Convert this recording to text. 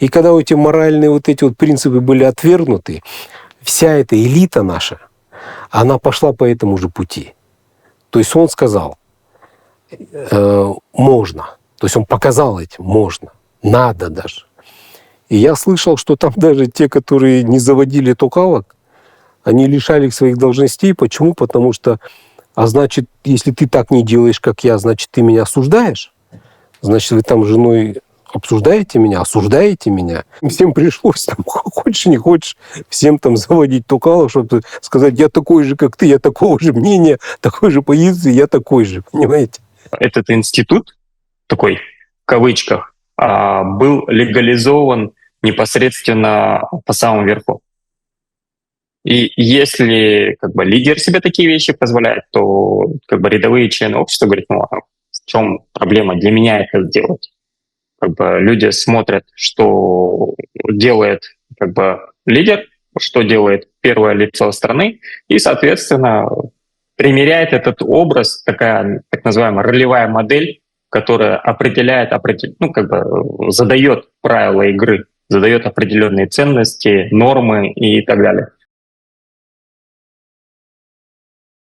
И когда эти моральные вот эти вот принципы были отвергнуты, вся эта элита наша, она пошла по этому же пути. То есть он сказал, можно. То есть он показал этим, можно, надо даже. И я слышал, что там даже те, которые не заводили токалок, они лишали их своих должностей. Почему? Потому что, значит, если ты так не делаешь, как я, значит, ты меня осуждаешь. Значит, вы там с женой обсуждаете меня, осуждаете меня. Всем пришлось, там, хочешь не хочешь, всем там заводить токалок, чтобы сказать, я такой же, как ты, я такого же мнения, такой же позиции, я такой же, понимаете? Этот институт, такой в кавычках, был легализован непосредственно по самому верху. И если лидер себе такие вещи позволяет, то рядовые члены общества говорят, ну а в чем проблема для меня это сделать? Люди смотрят, что делает лидер, что делает первое лицо страны, и, соответственно, примеряет этот образ, такая так называемая ролевая модель, которая задает правила игры, задает определенные ценности, нормы и так далее.